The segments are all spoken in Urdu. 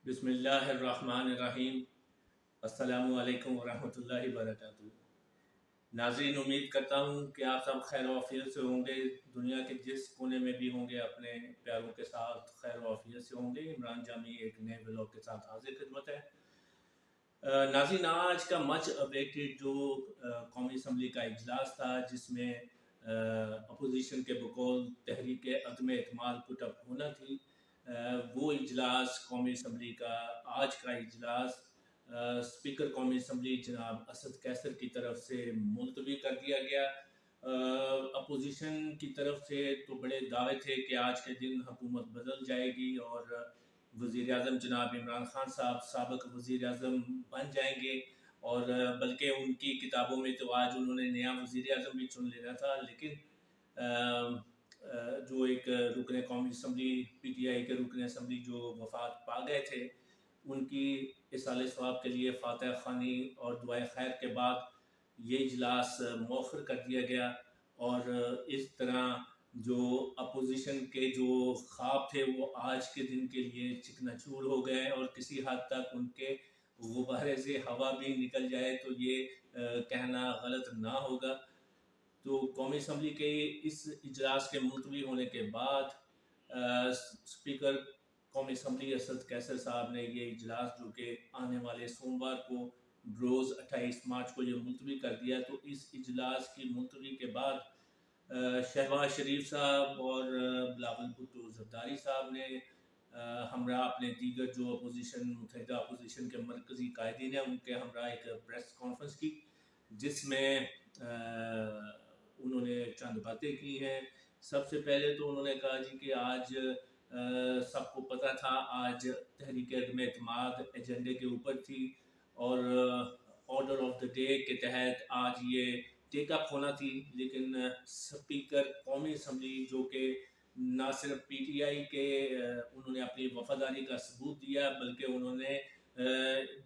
بسم اللہ الرحمن الرحیم۔ السلام علیکم ورحمۃ اللہ وبرکاتہ۔ ناظرین، امید کرتا ہوں کہ آپ سب خیر و عافیت سے ہوں گے، دنیا کے جس کونے میں بھی ہوں گے اپنے پیاروں کے ساتھ خیر و عافیت سے ہوں گے۔ عمران جامی ایک نئے ولاگ کے ساتھ حاضر خدمت ہے۔ ناظرین، آج کا مچ اویٹڈ جو قومی اسمبلی کا اجلاس تھا، جس میں اپوزیشن کے بقول تحریک عدم اعتماد پٹ اپ ہونا تھی، وہ اجلاس قومی اسمبلی کا آج کا اجلاس اسپیکر قومی اسمبلی جناب اسد قیصر کی طرف سے ملتوی کر دیا گیا۔ اپوزیشن کی طرف سے تو بڑے دعوے تھے کہ آج کے دن حکومت بدل جائے گی اور وزیر اعظم جناب عمران خان صاحب سابق وزیر اعظم بن جائیں گے، اور بلکہ ان کی کتابوں میں تو آج انہوں نے نیا وزیر اعظم بھی چن لینا تھا، لیکن جو ایک رکن قومی اسمبلی پی ٹی آئی کے رکن اسمبلی جو وفات پا گئے تھے، ان کی اصالہ ثواب کے لیے فاتح خوانی اور دعائے خیر کے بعد یہ اجلاس مؤخر کر دیا گیا، اور اس طرح جو اپوزیشن کے جو خواب تھے وہ آج کے دن کے لیے چکنا چور ہو گئے، اور کسی حد تک ان کے غبارے سے ہوا بھی نکل جائے تو یہ کہنا غلط نہ ہوگا۔ تو قومی اسمبلی کے اس اجلاس کے ملتوی ہونے کے بعد اسپیکر قومی اسمبلی اسد قیصر صاحب نے یہ اجلاس جو کہ آنے والے سوموار کو روز 28 مارچ کو یہ ملتوی کر دیا۔ تو اس اجلاس کی ملتوی کے بعد شہباز شریف صاحب اور بلاول بھٹو زرداری صاحب نے ہمراہ اپنے دیگر جو اپوزیشن متحدہ اپوزیشن کے مرکزی قائدین ہیں ان کے ہمراہ ایک پریس کانفرنس کی، جس میں انہوں نے چند باتیں کی ہیں۔ سب سے پہلے تو انہوں نے کہا جی کہ آج سب کو پتہ تھا آج تحریک عدم اعتماد ایجنڈے کے اوپر تھی، اور آرڈر آف دا ڈے کے تحت آج یہ ٹیک اپ ہونا تھی، لیکن اسپیکر قومی اسمبلی جو کہ نہ صرف پی ٹی آئی کے انہوں نے اپنی وفاداری کا ثبوت دیا، بلکہ انہوں نے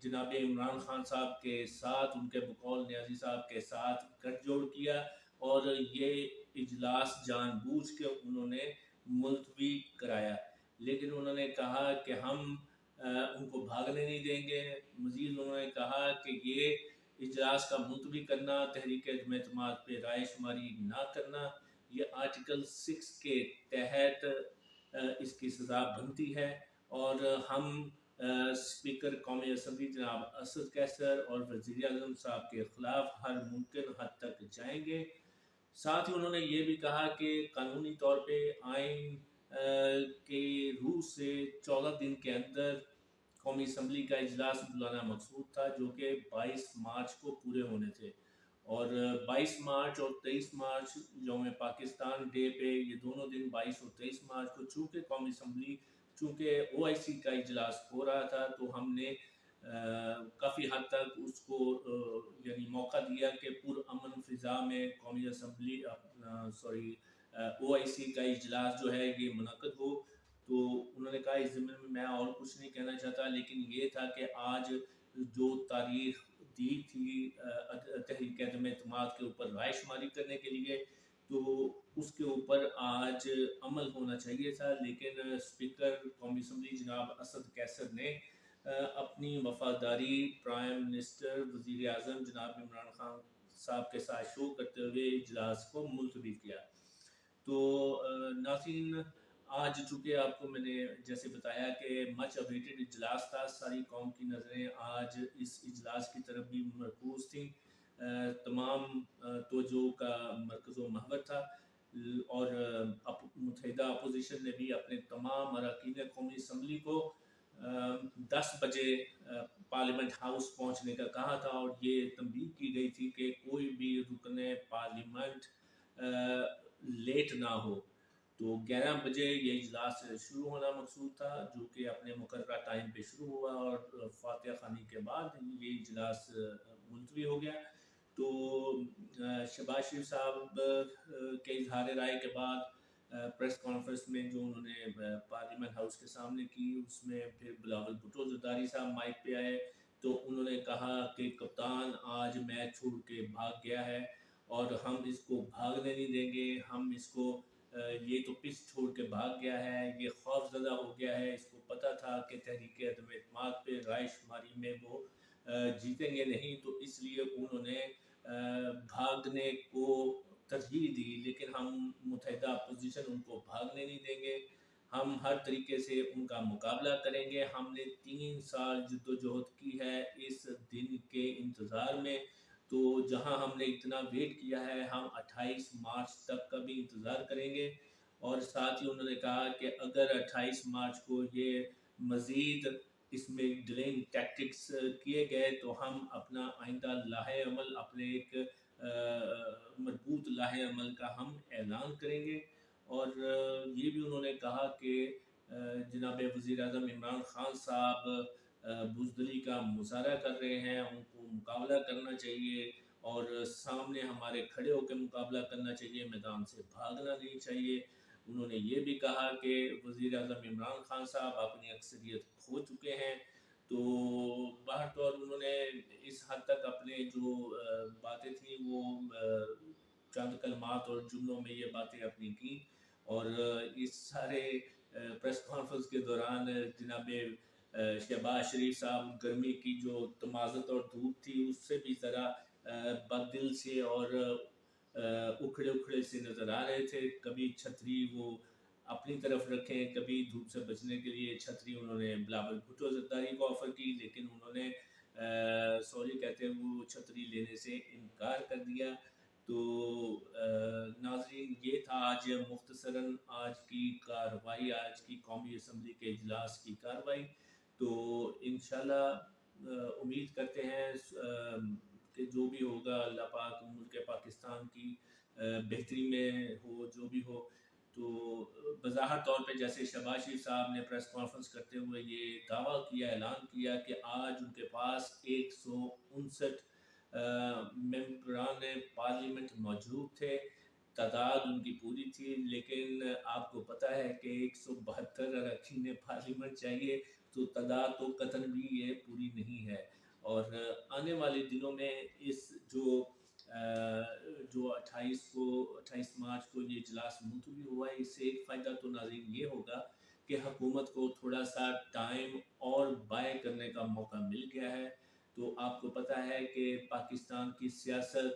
جناب عمران خان صاحب کے ساتھ ان کے بقول نیازی صاحب کے ساتھ گٹھ جوڑ کیا، اور یہ اجلاس جان بوجھ کے انہوں نے ملتوی کرایا۔ لیکن انہوں نے کہا کہ ہم ان کو بھاگنے نہیں دیں گے۔ مزید انہوں نے کہا کہ یہ اجلاس کا ملتوی کرنا، تحریک عدم اعتماد پہ رائے شماری نہ کرنا، یہ آرٹیکل 6 کے تحت اس کی سزا بنتی ہے، اور ہم اسپیکر قومی اسمبلی جناب اسد قیصر اور وزیر اعظم صاحب کے خلاف ہر ممکن حد تک جائیں گے۔ ساتھ ہی انہوں نے یہ بھی کہا کہ قانونی طور پہ آئین کے روح سے 14 دن کے اندر قومی اسمبلی کا اجلاس بلانا مقصود تھا، جو کہ 22 مارچ کو پورے ہونے تھے، اور 22 مارچ اور 23 مارچ یوم پاکستان ڈے پہ یہ دونوں دن 22 اور 23 مارچ کو چونکہ قومی اسمبلی چونکہ او آئی سی کا اجلاس ہو رہا تھا، تو ہم نے کافی حد تک اس کو یعنی موقع دیا کہ پرامن فضا میں قومی اسمبلی او آئی سی کا اجلاس جو ہے یہ منعقد ہو۔ تو انہوں نے کہا اس ضمن میں میں اور کچھ نہیں کہنا چاہتا، لیکن یہ تھا کہ آج جو تاریخ دی تھی تحریک عدم اعتماد کے اوپر رائے شماری کرنے کے لیے، تو اس کے اوپر آج عمل ہونا چاہیے تھا، لیکن اسپیکر قومی اسمبلی جناب اسد قیصر نے اپنی وفاداری پرائم منسٹر وزیر اعظم جناب عمران خان صاحب کے ساتھ شو کرتے ہوئے اجلاس کو ملتوی کیا۔ تو ناظرین، آج چونکہ آپ کو میں نے جیسے بتایا کہ مچ اویٹڈ اجلاس تھا، ساری قوم کی نظریں آج اس اجلاس کی طرف بھی مرکوز تھیں، تمام توجہ کا مرکز و محور تھا، اور متحدہ اپوزیشن نے بھی اپنے تمام اراکین قومی اسمبلی کو 10 بجے پارلیمنٹ ہاؤس پہنچنے کا کہا تھا، اور یہ تنبیہ کی گئی تھی کہ کوئی بھی رکن پارلیمنٹ لیٹ نہ ہو۔ تو 11 بجے یہ اجلاس شروع ہونا مقصود تھا، جو کہ اپنے مقررہ ٹائم پہ شروع ہوا، اور فاتحہ خوانی کے بعد یہ اجلاس ملتوی ہو گیا۔ تو شہباز شریف صاحب کے اظہار رائے کے بعد پریس کانفرنس میں جو انہوں نے پارلیمنٹ ہاؤس کے سامنے کی، اس میں پھر بلاول بھٹو زرداری صاحب مائک پہ آئے، تو انہوں نے کہا کہ کپتان آج میچ چھوڑ کے بھاگ گیا ہے، اور ہم اس کو بھاگنے نہیں دیں گے، ہم اس کو یہ تو پس چھوڑ کے بھاگ گیا ہے، یہ خوف زدہ ہو گیا ہے، اس کو پتہ تھا کہ تحریک عدم اعتماد پہ رائے شماری میں وہ جیتیں گے نہیں، تو اس لیے انہوں نے بھاگنے کو ترجیح دی، لیکن ہم متحدہ اپوزیشن ان کو بھاگنے نہیں دیں گے، ہم ہر طریقے سے ان کا مقابلہ کریں گے۔ ہم نے 3 سال جد و جہد کی ہے اس دن کے انتظار میں، تو جہاں ہم نے اتنا ویٹ کیا ہے، ہم 28 مارچ تک کا بھی انتظار کریں گے۔ اور ساتھ ہی انہوں نے کہا کہ اگر 28 مارچ کو یہ مزید اس میں ڈیلنگ ٹیکٹکس کیے گئے تو ہم اپنا آئندہ لاہے عمل، اپنے ایک مربوط لاہے عمل کا ہم اعلان کریں گے۔ اور یہ بھی انہوں نے کہا کہ جناب وزیر اعظم عمران خان صاحب بزدلی کا مظاہرہ کر رہے ہیں، ان کو مقابلہ کرنا چاہیے اور سامنے ہمارے کھڑے ہو کے مقابلہ کرنا چاہیے، میدان سے بھاگنا نہیں چاہیے۔ انہوں نے یہ بھی کہا کہ وزیر اعظم عمران خان صاحب اپنی اکثریت کھو چکے ہیں، تو باہر طور انہوں نے اس حد تک اپنے جو باتیں تھیں وہ چند کلمات اور جملوں میں یہ باتیں اپنی کی، اور اس سارے پریس کانفرنس کے دوران جناب شہباز شریف صاحب گرمی کی جو تمازت اور دھوپ تھی اس سے بھی ذرا بد دل سے اور اکھڑے اکھڑے سے نظر آ رہے تھے۔ کبھی چھتری وہ اپنی طرف رکھیں، کبھی دھوپ سے بچنے کے لیے چھتری انہوں نے بلاول بھٹو زرداری کو آفر کی، لیکن انہوں نے سوری کہتے ہیں وہ چھتری لینے سے انکار کر دیا۔ تو ناظرین یہ تھا آج مختصراً آج کی کارروائی، آج کی قومی اسمبلی کے اجلاس کی کارروائی۔ تو انشاءاللہ امید کرتے ہیں کہ جو بھی ہوگا اللہ پاک ملک پاکستان کی بہتری میں ہو، جو بھی ہو۔ تو بظاہر طور پہ جیسے شہباز شریف صاحب نے پریس کانفرنس کرتے ہوئے یہ دعویٰ کیا، اعلان کیا کہ آج ان کے پاس 159 ممبران پارلیمنٹ موجود تھے، تعداد ان کی پوری تھی، لیکن آپ کو پتہ ہے کہ 172 اراکین پارلیمنٹ چاہیے، تو تعداد تو قطعاً بھی یہ پوری نہیں ہے۔ اور آنے والے دنوں میں اس جو 28 مارچ کو یہ اجلاس ملتوی ہوا ہے، اس سے ایک فائدہ تو ناظرین یہ ہوگا کہ حکومت کو تھوڑا سا ٹائم اور بائے کرنے کا موقع مل گیا ہے۔ تو آپ کو پتہ ہے کہ پاکستان کی سیاست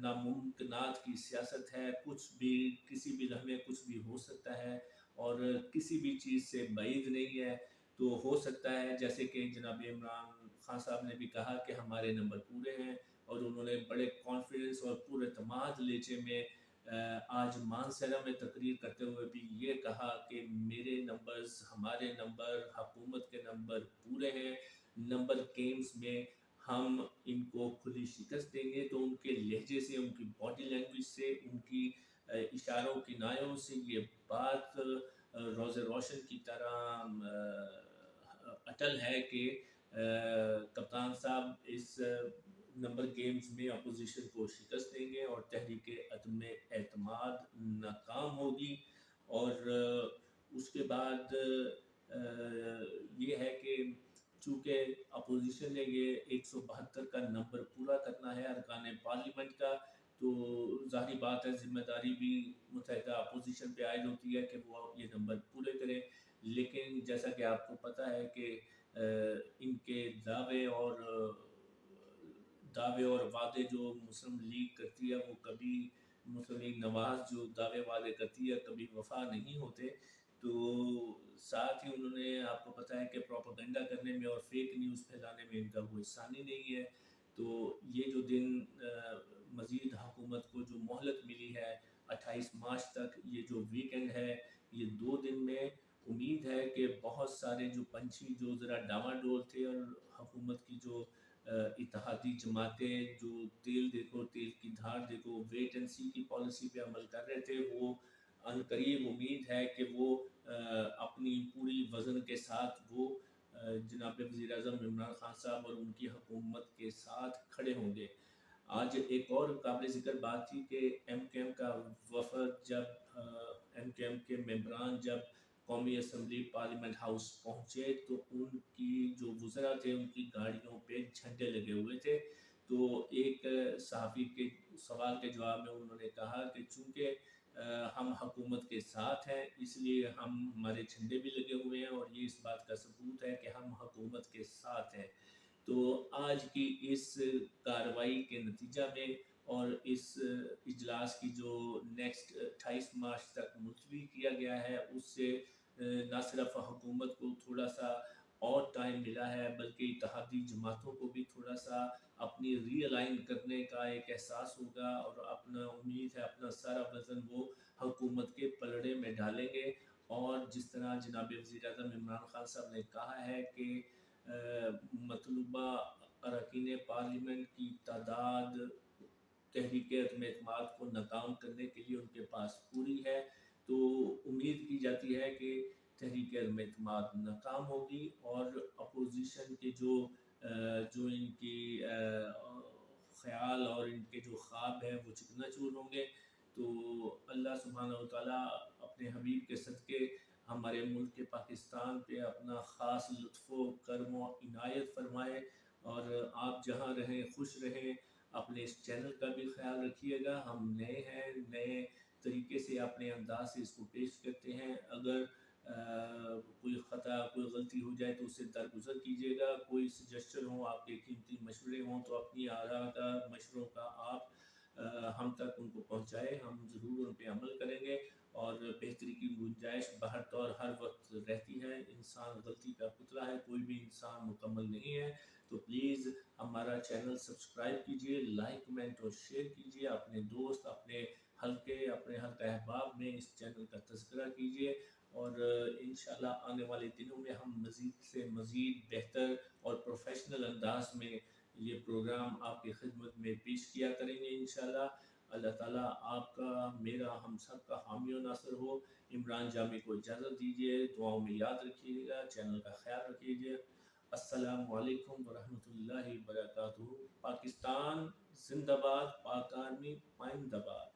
ناممکنات کی سیاست ہے، کچھ بھی کسی بھی لمحے کچھ بھی ہو سکتا ہے اور کسی بھی چیز سے بعید نہیں ہے۔ تو ہو سکتا ہے جیسے کہ جناب عمران خان صاحب نے بھی کہا کہ ہمارے نمبر پورے ہیں، اور انہوں نے بڑے کانفیڈنس اور پورے اعتماد لہجے میں آج مانسہرہ میں تقریر کرتے ہوئے بھی یہ کہا کہ میرے نمبرز، ہمارے نمبر، حکومت کے نمبر پورے ہیں، نمبر گیمز میں ہم ان کو کھلی شکست دیں گے۔ تو ان کے لہجے سے، ان کی باڈی لینگویج سے، ان کی اشاروں کنایوں سے یہ بات روز روشن کی طرح اٹل ہے کہ کپتان صاحب اس نمبر گیمز میں اپوزیشن کو شکست دیں گے اور تحریک عدم اعتماد ناکام ہوگی۔ اور اس کے بعد یہ ہے کہ چونکہ اپوزیشن نے یہ 172 کا نمبر پورا کرنا ہے ارکان پارلیمنٹ کا، تو ظاہری بات ہے ذمہ داری بھی متحدہ اپوزیشن پہ عائد ہوتی ہے کہ وہ یہ نمبر پورے کریں۔ لیکن جیسا کہ آپ کو پتہ ہے کہ ان کے دعوے اور وعدے جو مسلم لیگ کرتی ہے، وہ کبھی مسلم لیگ نواز جو دعوے وعدے کرتی ہے کبھی وفا نہیں ہوتے۔ تو ساتھ ہی انہوں نے آپ کو پتہ ہے کہ پروپیگنڈا کرنے میں اور فیک نیوز پھیلانے میں ان کا کوئی ثانی نہیں ہے۔ تو یہ جو دن مزید حکومت کو جو مہلت ملی ہے 28 مارچ تک، یہ جو ویکنڈ ہے، یہ 2 دن میں امید ہے کہ بہت سارے جو پنچھی جو ذرا ڈاواڈول تھے اور حکومت کی جو اتحادی جماعتیں جو تیل دیکھو تیل کی دھار دیکھو ویٹ اینڈ سی کی پالیسی پہ عمل کر رہے تھے، وہ عنقریب امید ہے کہ وہ اپنی پوری وزن کے ساتھ وہ جناب وزیر اعظم عمران خان صاحب اور ان کی حکومت کے ساتھ کھڑے ہوں گے۔ آج ایک اور قابل ذکر بات تھی کہ ایم کیو ایم کا وفد جب ایم کیو ایم کے ممبران جب قومی اسمبلی پارلیمنٹ ہاؤس پہنچے تو ان کی جو وزراء تھے ان کی گاڑیوں پہ جھنڈے لگے ہوئے تھے۔ تو ایک صحافی کے سوال کے جواب میں انہوں نے کہا کہ چونکہ ہم حکومت کے ساتھ ہیں، اس لیے ہمارے جھنڈے بھی لگے ہوئے ہیں اور یہ اس بات کا ثبوت ہے کہ ہم حکومت کے ساتھ ہیں۔ تو آج کی اس کارروائی کے نتیجہ میں اور اس اجلاس کی جو نیکسٹ 28 مارچ تک ملتوی کیا گیا ہے، اس سے نہ صرف حکومت کو تھوڑا سا اور ٹائم ملا ہے، بلکہ اتحادی جماعتوں کو بھی تھوڑا سا اپنی ری الائن کرنے کا ایک احساس ہوگا، اور اپنا امید ہے اپنا سارا وزن وہ حکومت کے پلڑے میں ڈالیں گے۔ اور جس طرح جناب وزیر اعظم عمران خان صاحب نے کہا ہے کہ مطلوبہ اراکین پارلیمنٹ کی تعداد تحریک عدم اعتماد کو ناکام کرنے کے لیے ان کے پاس پوری ہے، تو امید کی جاتی ہے کہ تحریک عدم اعتماد ناکام ہوگی اور اپوزیشن کے جو ان کی خیال اور ان کے جو خواب ہیں وہ چکنا چور ہوں گے۔ تو اللہ سبحانہ و تعالیٰ اپنے حبیب کے صدقے ہمارے ملک کے پاکستان پہ اپنا خاص لطف و کرم و عنایت فرمائے، اور آپ جہاں رہیں خوش رہیں۔ اپنے اس چینل کا بھی خیال رکھیے گا، ہم نئے ہیں، نئے طریقے سے اپنے انداز سے اس کو پیش کرتے ہیں۔ اگر کوئی خطا کوئی غلطی ہو جائے تو اس سے درگزر کیجیے گا، کوئی سجیشن ہو، آپ کے قیمتی مشورے ہوں تو اپنی آراء کا مشوروں کا آپ ہم تک ان کو پہنچائے، ہم ضرور ان پہ عمل کریں گے۔ اور بہتری کی گنجائش بہر طور ہر وقت رہتی ہے، انسان غلطی کا پتلا ہے، کوئی بھی انسان مکمل نہیں ہے۔ تو پلیز ہمارا چینل سبسکرائب کیجئے، لائک کمنٹ اور شیئر کیجئے، اپنے دوست، اپنے حلقہ احباب میں اس چینل کا تذکرہ کیجئے، اور انشاءاللہ آنے والے دنوں میں ہم مزید سے مزید بہتر اور پروفیشنل انداز میں یہ پروگرام آپ کی خدمت میں پیش کیا کریں گے انشاءاللہ۔ اللہ تعالیٰ آپ کا، میرا، ہم سب کا حامی و ناصر ہو۔ عمران جامی کو اجازت دیجیے، دعاؤں میں یاد رکھیے گا، چینل کا خیال رکھیے۔ السلام علیکم ورحمۃ اللہ وبرکاتہ۔ پاکستان زندہ باد، پاک آرمی پائندہ باد۔